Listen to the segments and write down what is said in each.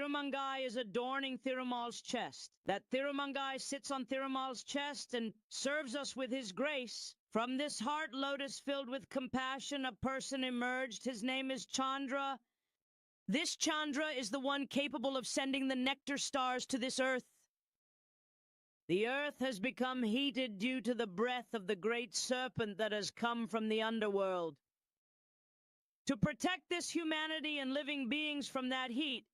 Thirumangai is adorning Thirumal's chest. That Thirumangai sits on Thirumal's chest and serves us with his grace. From this heart lotus filled with compassion, a person emerged. His name is Chandra. This Chandra is the one capable of sending the nectar stars to this earth. The earth has become heated due to the breath of the great serpent that has come from the underworld. To protect this humanity and living beings from that heat,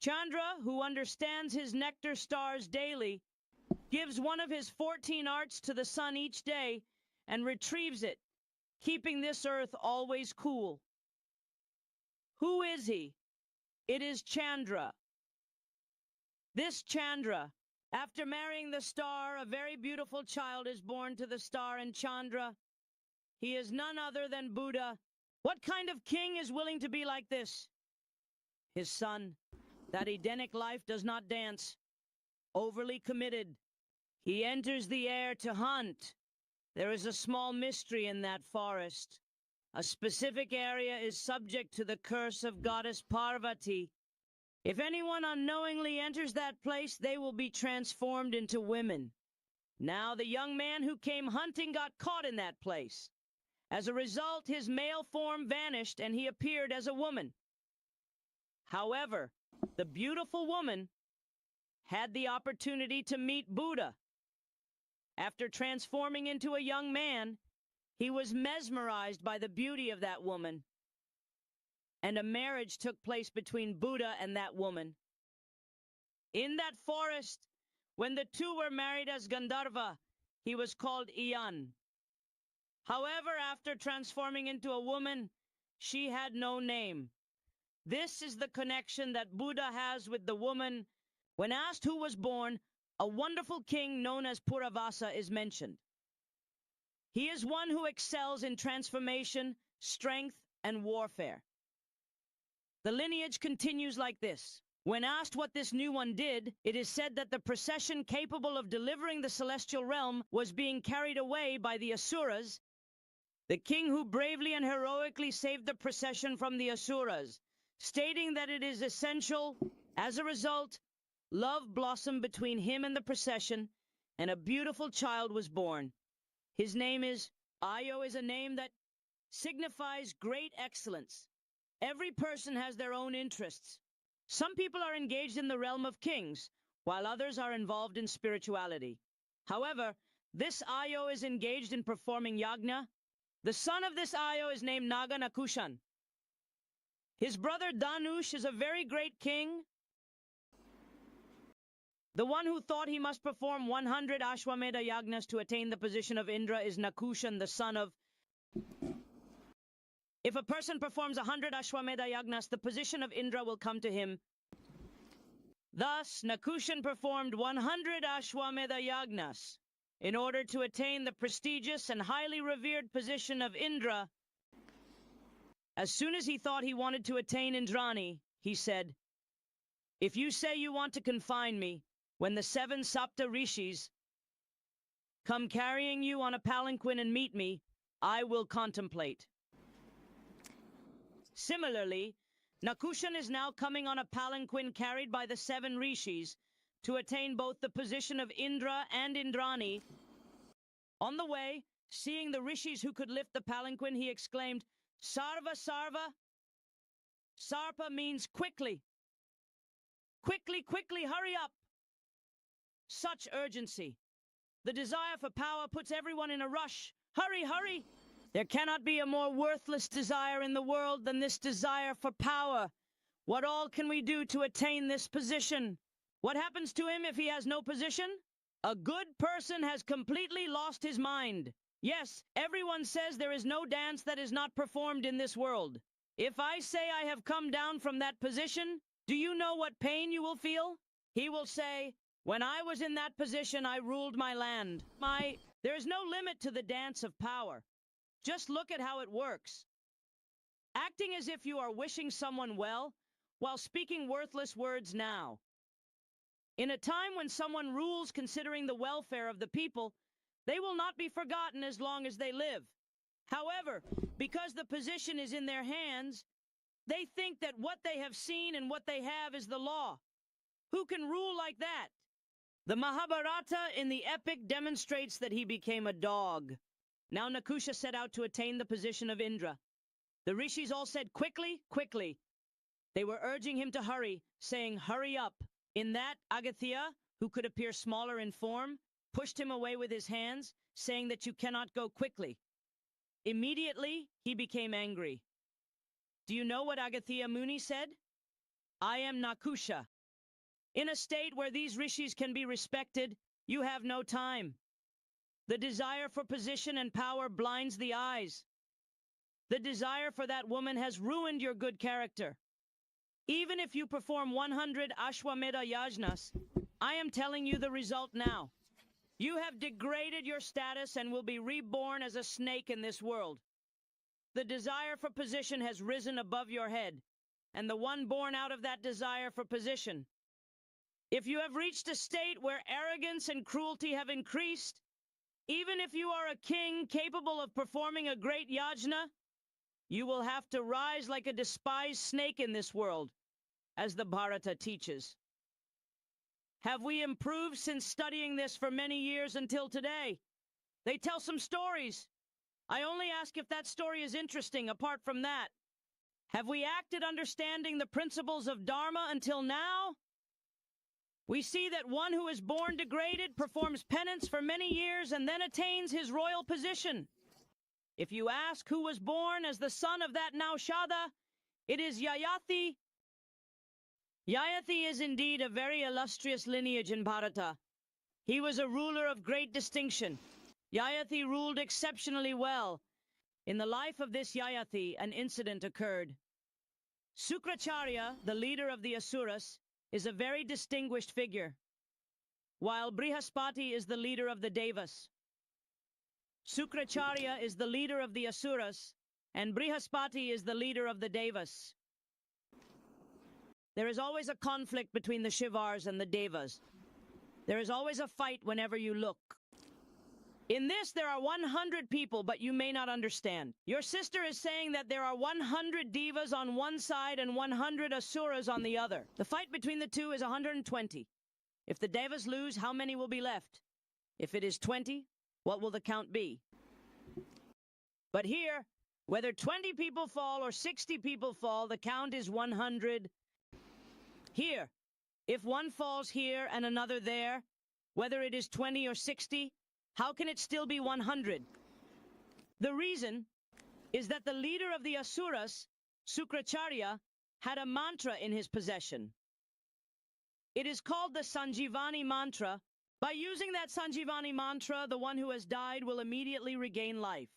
Chandra, who understands his nectar stars daily, gives one of his 14 arts to the sun each day and retrieves it, keeping this earth always cool. Who is he? It is Chandra. This Chandra, after marrying the star, a very beautiful child is born to the star and Chandra. He is none other than Buddha. What kind of king is willing to be like this? His son. That Edenic life does not dance. Overly committed. He enters the air to hunt. There is a small mystery in that forest. A specific area is subject to the curse of goddess Parvati. If anyone unknowingly enters that place, they will be transformed into women. Now the young man who came hunting got caught in that place. As a result, his male form vanished and he appeared as a woman. However, the beautiful woman had the opportunity to meet Buddha. After transforming into a young man, he was mesmerized by the beauty of that woman. And a marriage took place between Buddha and that woman. In that forest, when the two were married as Gandharva, he was called Iyan. However, after transforming into a woman, she had no name. This is the connection that Buddha has with the woman. When asked who was born, a wonderful king known as Puravasa is mentioned. He is one who excels in transformation, strength, and warfare. The lineage continues like this. When asked what this new one did, it is said that the procession capable of delivering the celestial realm was being carried away by the Asuras. The king who bravely and heroically saved the procession from the Asuras, stating that it is essential. As a result, love blossomed between him and the procession, and a beautiful child was born. His name is Ayo, is a name that signifies great excellence. Every person has their own interests. Some people are engaged in the realm of kings, while others are involved in spirituality. However, this Ayo is engaged in performing yagna. The son of this Ayo is named Naga Nakushan. His brother Danush is a very great king. The one who thought he must perform 100 Ashwamedha yagnas to attain the position of Indra is Nakushan, the son of... If a person performs 100 Ashwamedha yagnas, the position of Indra will come to him. Thus, Nakushan performed 100 Ashwamedha yagnas in order to attain the prestigious and highly revered position of Indra. As soon as he thought he wanted to attain Indrani, he said, "If you say you want to confine me, when the 7 Sapta Rishis come carrying you on a palanquin and meet me, I will contemplate." Similarly, Nakushan is now coming on a palanquin carried by the 7 Rishis to attain both the position of Indra and Indrani. On the way, seeing the Rishis who could lift the palanquin, he exclaimed, "Sarva, Sarva." Sarpa means quickly. Quickly, quickly, hurry up. Such urgency. The desire for power puts everyone in a rush. Hurry, hurry. There cannot be a more worthless desire in the world than this desire for power. What all can we do to attain this position? What happens to him if he has no position? A good person has completely lost his mind. Yes, everyone says there is no dance that is not performed in this world. If I say I have come down from that position, do you know what pain you will feel? He will say, "When I was in that position, I ruled my land." There is no limit to the dance of power. Just look at how it works. Acting as if you are wishing someone well, while speaking worthless words now. In a time when someone rules considering the welfare of the people, they will not be forgotten as long as they live. However, because the position is in their hands, They think that what they have seen and what they have is the law. Who can rule like that? The Mahabharata in the epic demonstrates that he became a dog. Now Nakusha set out to attain the position of Indra. The rishis all said, quickly, quickly. They were urging him to hurry, saying, hurry up. In that, Agathiya, who could appear smaller in form, pushed him away with his hands, saying that you cannot go quickly. Immediately, he became angry. Do you know what Agathiya Muni said? I am Nakusha. In a state where these rishis can be respected, you have no time. The desire for position and power blinds the eyes. The desire for that woman has ruined your good character. Even if you perform 100 Ashwamedha yajnas, I am telling you the result now. You have degraded your status and will be reborn as a snake in this world. The desire for position has risen above your head, and the one born out of that desire for position. If you have reached a state where arrogance and cruelty have increased, even if you are a king capable of performing a great yajna, you will have to rise like a despised snake in this world, as the Bharata teaches. Have we improved since studying this for many years until today? They tell some stories. I only ask if that story is interesting apart from that. Have we acted understanding the principles of Dharma until now? We see that one who is born degraded performs penance for many years and then attains his royal position. If you ask who was born as the son of that Naushada, it is Yayati. Yayati is indeed a very illustrious lineage in Bharata. He was a ruler of great distinction. Yayati ruled exceptionally well. In the life of this Yayati, an incident occurred. Sukracharya, the leader of the Asuras, is a very distinguished figure, while Brihaspati is the leader of the Devas. Sukracharya is the leader of the Asuras, and Brihaspati is the leader of the Devas. There is always a conflict between the Shivars and the Devas. There is always a fight whenever you look. In this, there are 100 people, but you may not understand. Your sister is saying that there are 100 Devas on one side and 100 Asuras on the other. The fight between the two is 120. If the Devas lose, how many will be left? If it is 20, what will the count be? But here, whether 20 people fall or 60 people fall, the count is 100. Here, if one falls here and another there, whether it is 20 or 60, how can it still be 100? The reason is that the leader of the Asuras, Sukracharya, had a mantra in his possession. It is called the Sanjivani mantra. By using that Sanjivani mantra, the one who has died will immediately regain life.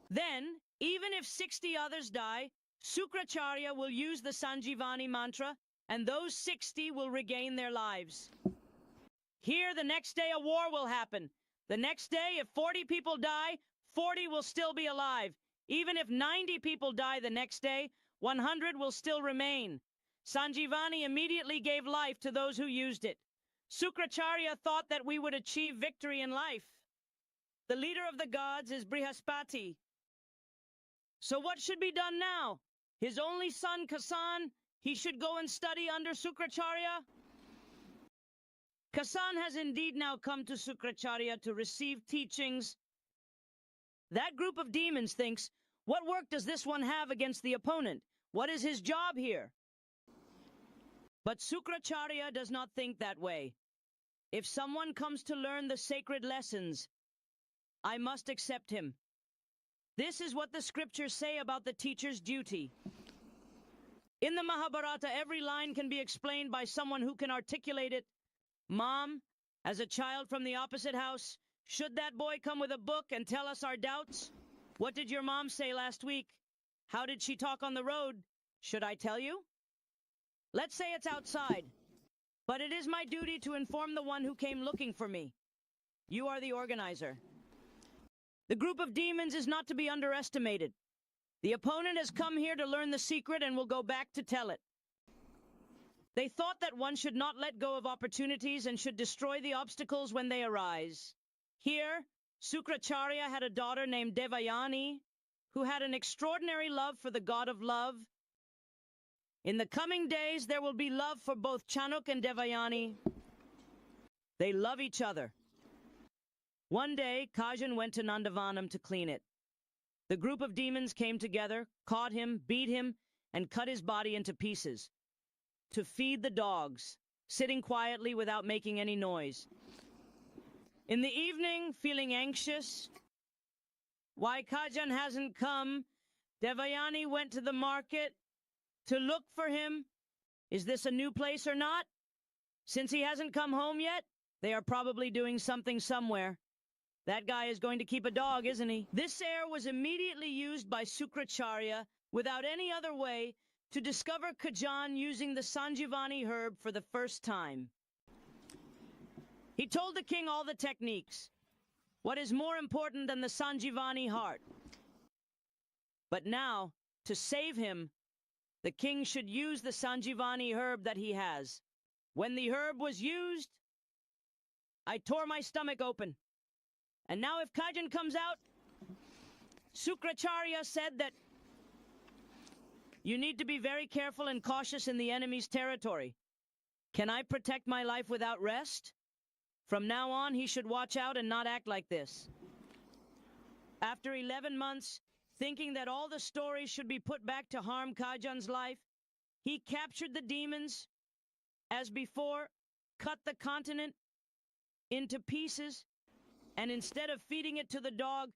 Then, even if 60 others die, Sukracharya will use the Sanjivani mantra, and those 60 will regain their lives. Here, the next day, a war will happen. The next day, if 40 people die, 40 will still be alive. Even if 90 people die the next day, 100 will still remain. Sanjivani immediately gave life to those who used it. Sukracharya thought that we would achieve victory in life. The leader of the gods is Brihaspati. So what should be done now? His only son, Kacha, he should go and study under Sukracharya? Kacha has indeed now come to Sukracharya to receive teachings. That group of demons thinks, what work does this one have against the opponent? What is his job here? But Sukracharya does not think that way. If someone comes to learn the sacred lessons, I must accept him. This is what the scriptures say about the teacher's duty. In the Mahabharata, every line can be explained by someone who can articulate it. Mom, as a child from the opposite house, should that boy come with a book and tell us our doubts? What did your mom say last week? How did she talk on the road? Should I tell you? Let's say it's outside. But it is my duty to inform the one who came looking for me. You are the organizer. The group of demons is not to be underestimated. The opponent has come here to learn the secret and will go back to tell it. They thought that one should not let go of opportunities and should destroy the obstacles when they arise. Here, Sukracharya had a daughter named Devayani, who had an extraordinary love for the god of love, In the coming days, there will be love for both Kacha and Devayani. They love each other. One day, Kajan went to Nandavanam to clean it. The group of demons came together, caught him, beat him, and cut his body into pieces. To feed the dogs, sitting quietly without making any noise. In the evening, feeling anxious, why Kajan hasn't come, Devayani went to the market to look for him. Is this a new place or not? Since he hasn't come home yet, they are probably doing something somewhere. That guy is going to keep a dog, isn't he? This air was immediately used by Sukracharya without any other way to discover Kajan using the Sanjivani herb for the first time. He told the king all the techniques. What is more important than the Sanjivani heart? But now, to save him, the king should use the Sanjivani herb that he has. When the herb was used, I tore my stomach open. And now if Kajan comes out, Sukracharya said that you need to be very careful and cautious in the enemy's territory. Can I protect my life without rest? From now on, he should watch out and not act like this. After 11 months, thinking that all the stories should be put back to harm Kajan's life, he captured the demons, as before, cut the continent into pieces, and instead of feeding it to the dog,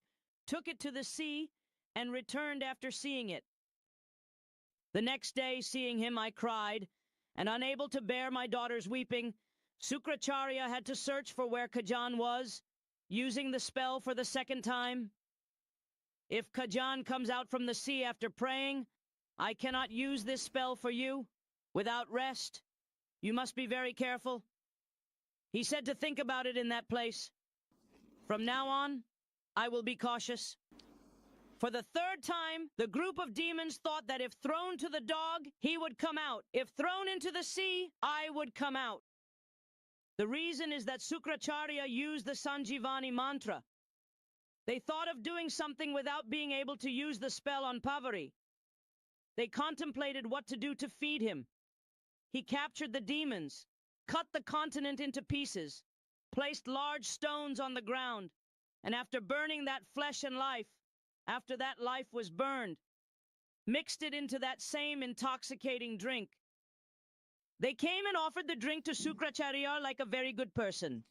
took it to the sea and returned after seeing it. The next day, seeing him, I cried, and unable to bear my daughter's weeping, Sukracharya had to search for where Kajan was, using the spell for the second time. If Kajan comes out from the sea after praying, I cannot use this spell for you without rest. You must be very careful. He said to think about it in that place. From now on, I will be cautious. For the third time, the group of demons thought that if thrown to the dog, he would come out. If thrown into the sea, I would come out. The reason is that Sukracharya used the Sanjivani mantra. They thought of doing something without being able to use the spell on Pavari. They contemplated what to do to feed him. He captured the demons, cut the continent into pieces, placed large stones on the ground, and after burning that flesh and life, after that life was burned, mixed it into that same intoxicating drink. They came and offered the drink to Sukracharya like a very good person.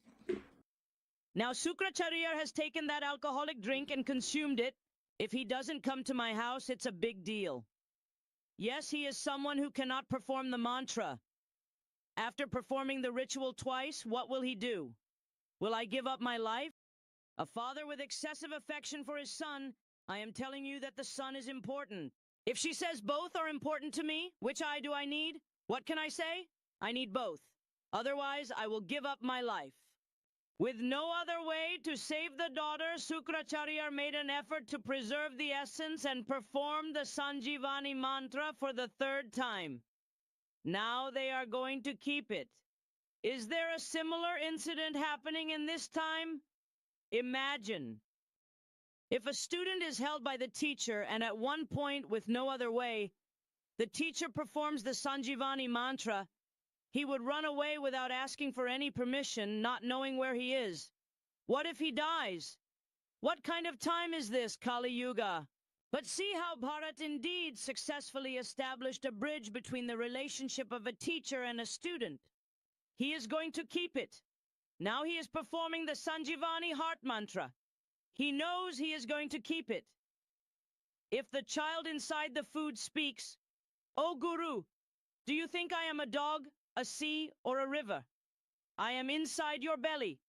Now Sukracharya has taken that alcoholic drink and consumed it. If he doesn't come to my house, it's a big deal. Yes, he is someone who cannot perform the mantra. After performing the ritual twice, what will he do? Will I give up my life? A father with excessive affection for his son, I am telling you that the son is important. If she says both are important to me, which eye do I need? What can I say? I need both. Otherwise, I will give up my life. With no other way to save the daughter, Sukracharya made an effort to preserve the essence and perform the Sanjivani mantra for the third time. Now they are going to keep it. Is there a similar incident happening in this time? Imagine. If a student is held by the teacher and at one point with no other way, the teacher performs the Sanjivani mantra, he would run away without asking for any permission, not knowing where he is. What if he dies? What kind of time is this, Kali Yuga? But see how Bharat indeed successfully established a bridge between the relationship of a teacher and a student. He is going to keep it. Now he is performing the Sanjivani heart mantra. He knows he is going to keep it. If the child inside the food speaks, "Oh Guru, do you think I am a dog, a sea, or a river? I am inside your belly.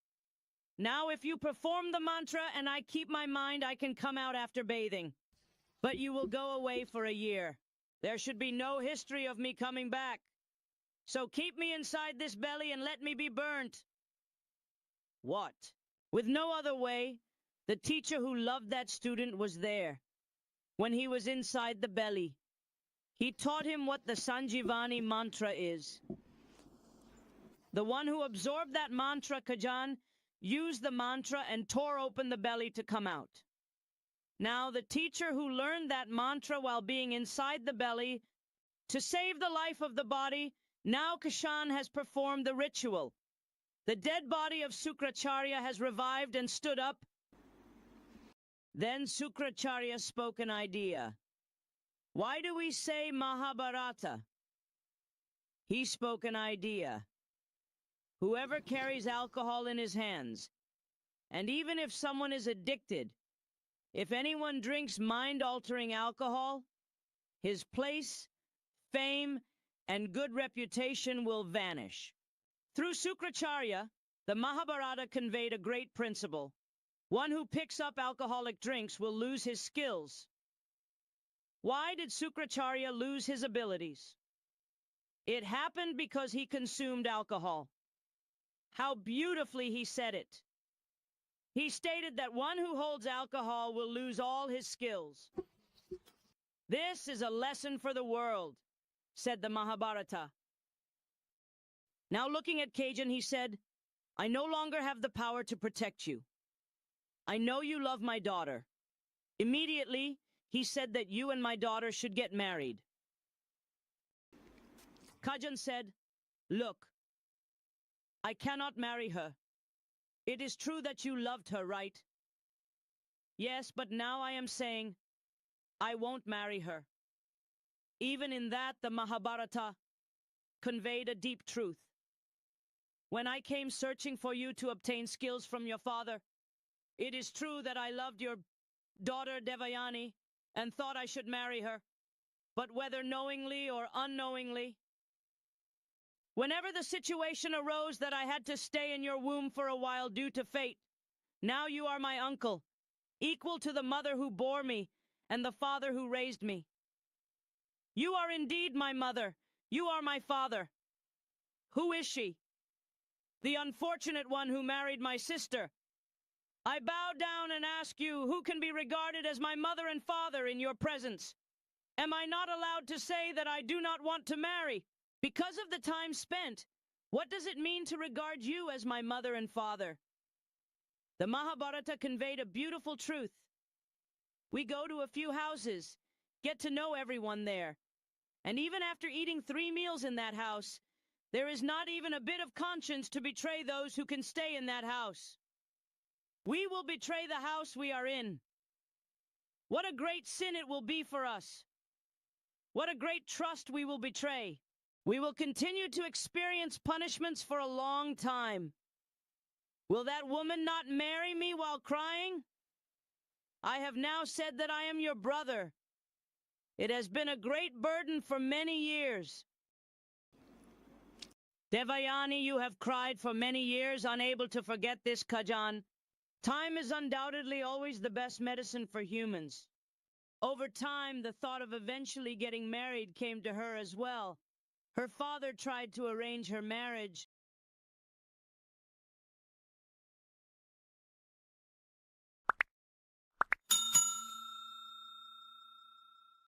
Now if you perform the mantra and I keep my mind, I can come out after bathing. But you will go away for a year. There should be no history of me coming back. So keep me inside this belly and let me be burnt." What? With no other way, the teacher who loved that student was there. When he was inside the belly, he taught him what the Sanjivani mantra is. The one who absorbed that mantra, Kajan, used the mantra and tore open the belly to come out. Now the teacher who learned that mantra while being inside the belly To save the life of the body, now Kashan has performed the ritual. The dead body of Sukracharya has revived and stood up. Then Sukracharya spoke an idea. Why do we say Mahabharata? He spoke an idea. Whoever carries alcohol in his hands, and even if someone is addicted, if anyone drinks mind-altering alcohol, his place, fame, and good reputation will vanish. Through Sukracharya, the Mahabharata conveyed a great principle. One who picks up alcoholic drinks will lose his skills. Why did Sukracharya lose his abilities? It happened because he consumed alcohol. How beautifully he said it. He stated that one who holds alcohol will lose all his skills. This is a lesson for the world, said the Mahabharata. Now looking at Kajan, he said, I no longer have the power to protect you. I know you love my daughter. Immediately, he said that you and my daughter should get married. Kajan said, Look, I cannot marry her. It is true that you loved her, right? Yes, but now I am saying, I won't marry her. Even in that, the Mahabharata conveyed a deep truth. When I came searching for you to obtain skills from your father, it is true that I loved your daughter Devayani and thought I should marry her, but whether knowingly or unknowingly, whenever the situation arose that I had to stay in your womb for a while due to fate, now you are my uncle, equal to the mother who bore me and the father who raised me. You are indeed my mother. You are my father. Who is she? The unfortunate one who married my sister. I bow down and ask you, who can be regarded as my mother and father in your presence? Am I not allowed to say that I do not want to marry? Because of the time spent, what does it mean to regard you as my mother and father? The Mahabharata conveyed a beautiful truth. We go to a few houses, get to know everyone there, and even after eating 3 meals in that house, there is not even a bit of conscience to betray those who can stay in that house. We will betray the house we are in. What a great sin it will be for us. What a great trust we will betray. We will continue to experience punishments for a long time. Will that woman not marry me while crying? I have now said that I am your brother. It has been a great burden for many years. Devayani, you have cried for many years, unable to forget this, Kajan. Time is undoubtedly always the best medicine for humans. Over time, the thought of eventually getting married came to her as well. Her father tried to arrange her marriage,